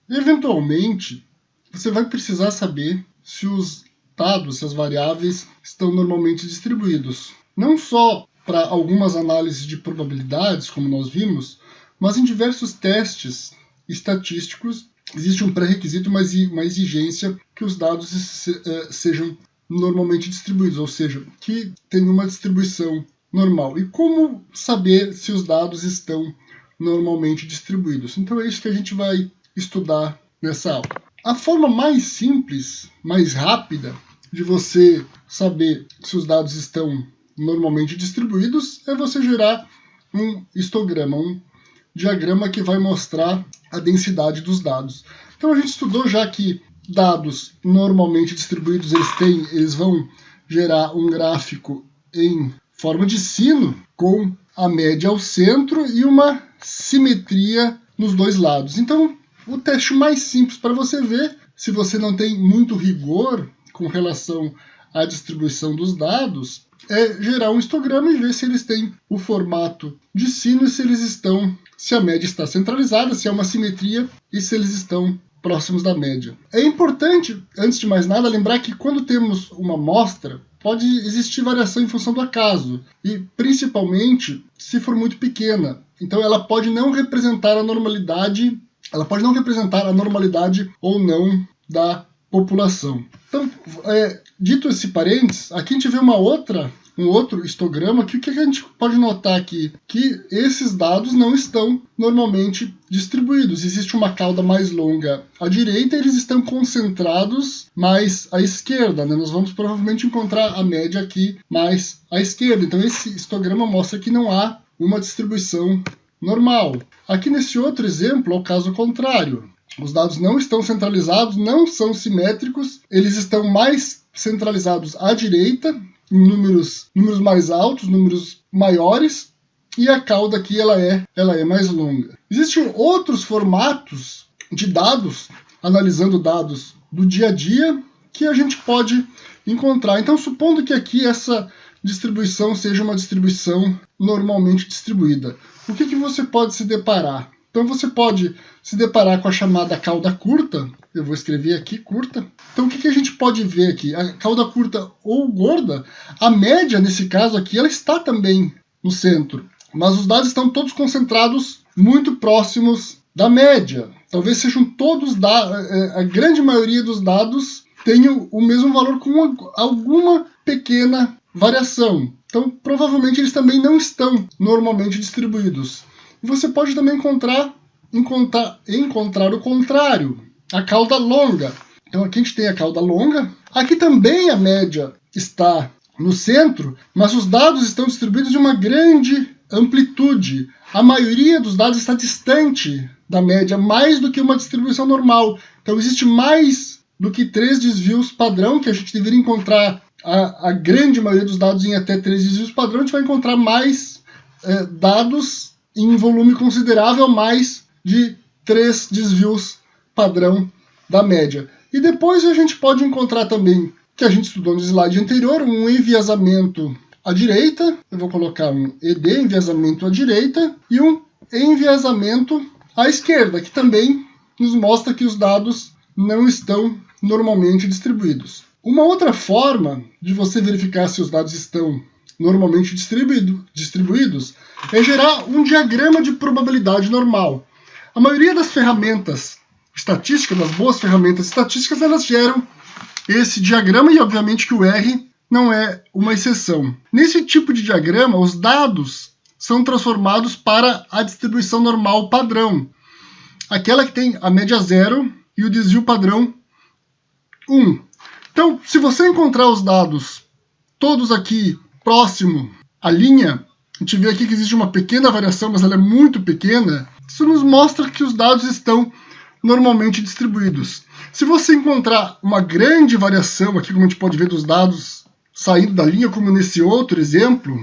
Eventualmente, você vai precisar saber se os dados, se as variáveis estão normalmente distribuídos. Não só para algumas análises de probabilidades, como nós vimos, mas em diversos testes estatísticos existe um pré-requisito, uma exigência que os dados sejam normalmente distribuídos, ou seja, que tenham uma distribuição normal. E como saber se os dados estão normalmente distribuídos? Então é isso que a gente vai estudar nessa aula. A forma mais simples, mais rápida de você saber se os dados estão normalmente distribuídos é você gerar um histograma, um diagrama que vai mostrar a densidade dos dados. Então a gente estudou já que dados normalmente distribuídos eles vão gerar um gráfico em forma de sino com a média ao centro e uma simetria nos dois lados. Então o teste mais simples para você ver se você não tem muito rigor com relação à distribuição dos dados é gerar um histograma e ver se eles têm o formato de sino e se a média está centralizada, se é uma simetria e se eles estão próximos da média. É importante, antes de mais nada, lembrar que quando temos uma amostra, pode existir variação em função do acaso, e principalmente se for muito pequena. Então ela pode não representar a normalidade, ou não da população. Então, dito esse parênteses, aqui a gente vê um outro histograma que o que a gente pode notar aqui? Que esses dados não estão normalmente distribuídos. Existe uma cauda mais longa à direita e eles estão concentrados mais à esquerda, né? Nós vamos provavelmente encontrar a média aqui mais à esquerda. Então esse histograma mostra que não há uma distribuição normal. Aqui nesse outro exemplo é o caso contrário. Os dados não estão centralizados, não são simétricos, eles estão mais centralizados à direita, em números mais altos, números maiores, e a cauda aqui ela é mais longa. Existem outros formatos de dados, analisando dados do dia a dia, que a gente pode encontrar. Então, supondo que aqui essa distribuição seja uma distribuição normalmente distribuída, o que você pode se deparar? Então você pode se deparar com a chamada cauda curta, eu vou escrever aqui curta. Então o que a gente pode ver aqui? A cauda curta ou gorda, a média nesse caso aqui, ela está também no centro, mas os dados estão todos concentrados muito próximos da média. Talvez sejam todos, a grande maioria dos dados tenham o mesmo valor com alguma pequena variação. Então provavelmente eles também não estão normalmente distribuídos. Você pode também encontrar o contrário, a cauda longa. Então aqui a gente tem a cauda longa. Aqui também a média está no centro, mas os dados estão distribuídos de uma grande amplitude. A maioria dos dados está distante da média, mais do que uma distribuição normal. Então existe mais do que 3 desvios padrão, que a gente deveria encontrar a grande maioria dos dados em até 3 desvios padrão. A gente vai encontrar mais dados em volume considerável, mais de 3 desvios padrão da média. E depois a gente pode encontrar também, que a gente estudou no slide anterior, um enviesamento à direita, eu vou colocar um ED, enviesamento à direita, e um enviesamento à esquerda, que também nos mostra que os dados não estão normalmente distribuídos. Uma outra forma de você verificar se os dados estão normalmente distribuídos é gerar um diagrama de probabilidade normal. A maioria das ferramentas estatísticas, das boas ferramentas estatísticas, elas geram esse diagrama e obviamente que o R não é uma exceção. Nesse tipo de diagrama, os dados são transformados para a distribuição normal padrão, aquela que tem a média 0 e o desvio padrão 1. Então, se você encontrar os dados todos aqui próximo à linha, a gente vê aqui que existe uma pequena variação, mas ela é muito pequena, isso nos mostra que os dados estão normalmente distribuídos. Se você encontrar uma grande variação, aqui como a gente pode ver dos dados saindo da linha, como nesse outro exemplo,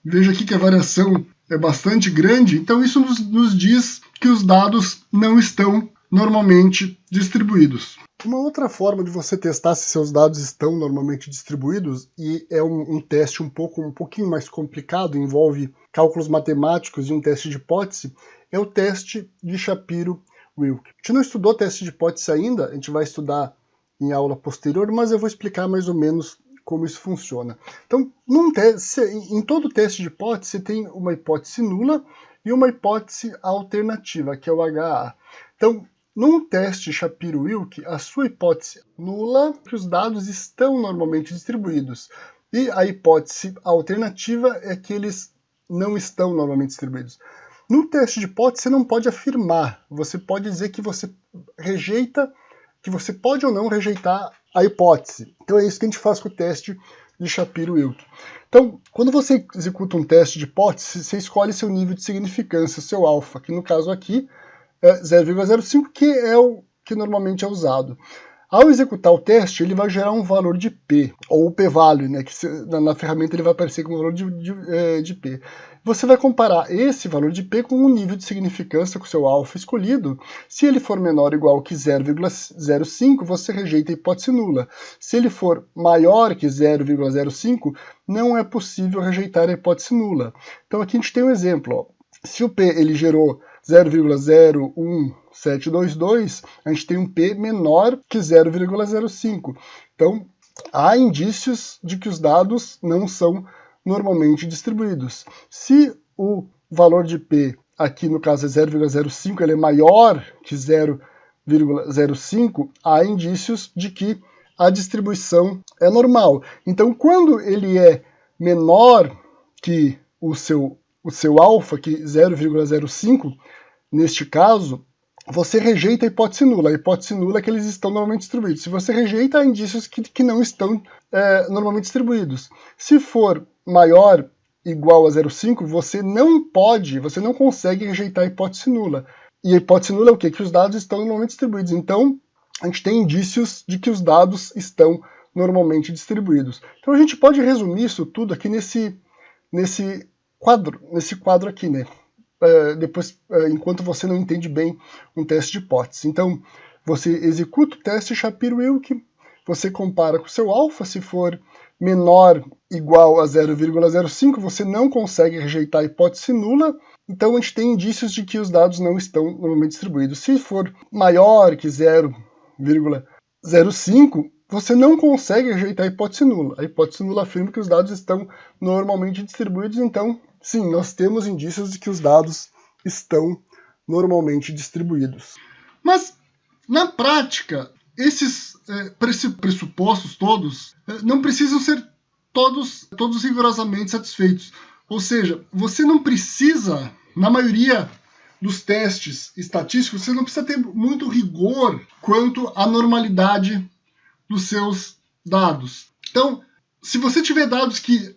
veja aqui que a variação é bastante grande, então isso nos diz que os dados não estão normalmente distribuídos. Uma outra forma de você testar se seus dados estão normalmente distribuídos, e é um teste um pouquinho mais complicado, envolve cálculos matemáticos e um teste de hipótese, é o teste de Shapiro Wilk. A gente não estudou teste de hipótese ainda, a gente vai estudar em aula posterior, mas eu vou explicar mais ou menos como isso funciona. Então, em todo teste de hipótese, você tem uma hipótese nula e uma hipótese alternativa, que é o HA. Então, num teste Shapiro-Wilk, a sua hipótese nula é que os dados estão normalmente distribuídos. E a hipótese alternativa é que eles não estão normalmente distribuídos. No teste de hipótese, você não pode afirmar. Você pode dizer que você rejeita, que você pode ou não rejeitar a hipótese. Então é isso que a gente faz com o teste de Shapiro-Wilk. Então, quando você executa um teste de hipótese, você escolhe seu nível de significância, seu alfa, que no caso aqui é 0,05, que é o que normalmente é usado. Ao executar o teste, ele vai gerar um valor de P, ou o p-value, né, que na ferramenta ele vai aparecer como valor de P. Você vai comparar esse valor de P com o nível de significância com o seu alfa escolhido. Se ele for menor ou igual que 0,05, você rejeita a hipótese nula. Se ele for maior que 0,05, não é possível rejeitar a hipótese nula. Então aqui a gente tem um exemplo. Ó. Se o P ele gerou 0,01722, a gente tem um P menor que 0,05. Então, há indícios de que os dados não são normalmente distribuídos. Se o valor de P, aqui no caso é 0,05, ele é maior que 0,05, há indícios de que a distribuição é normal. Então, quando ele é menor que o seu alfa, que 0,05, neste caso, você rejeita a hipótese nula. A hipótese nula é que eles estão normalmente distribuídos. Se você rejeita, há indícios que não estão normalmente distribuídos. Se for maior igual a 0,5, você não consegue rejeitar a hipótese nula. E a hipótese nula é o quê? Que os dados estão normalmente distribuídos. Então, a gente tem indícios de que os dados estão normalmente distribuídos. Então, a gente pode resumir isso tudo aqui nesse quadro aqui, né? Enquanto você não entende bem um teste de hipótese. Então, você executa o teste Shapiro-Wilk, você compara com o seu alfa, se for menor ou igual a 0,05, você não consegue rejeitar a hipótese nula, então a gente tem indícios de que os dados não estão normalmente distribuídos. Se for maior que 0,05, você não consegue rejeitar a hipótese nula. A hipótese nula afirma que os dados estão normalmente distribuídos, então sim, nós temos indícios de que os dados estão normalmente distribuídos. Mas, na prática, esses pressupostos todos não precisam ser todos rigorosamente satisfeitos. Ou seja, você não precisa, na maioria dos testes estatísticos, você não precisa ter muito rigor quanto à normalidade dos seus dados. Então, se você tiver dados que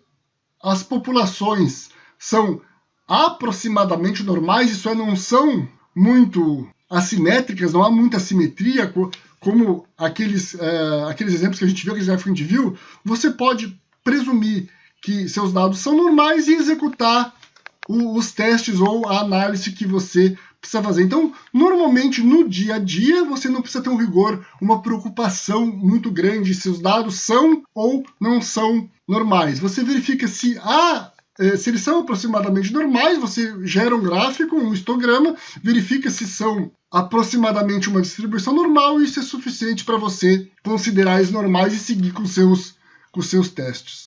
as populações são aproximadamente normais, isso é, não são muito assimétricas, não há muita assimetria, como aqueles exemplos que a gente viu, aqueles gráficos que a gente viu, você pode presumir que seus dados são normais e executar os testes ou a análise que você precisa fazer. Então, normalmente, no dia a dia, você não precisa ter um rigor, uma preocupação muito grande se os dados são ou não são normais. Você verifica se eles são aproximadamente normais, você gera um gráfico, um histograma, verifica se são aproximadamente uma distribuição normal, e isso é suficiente para você considerar eles normais e seguir com seus testes.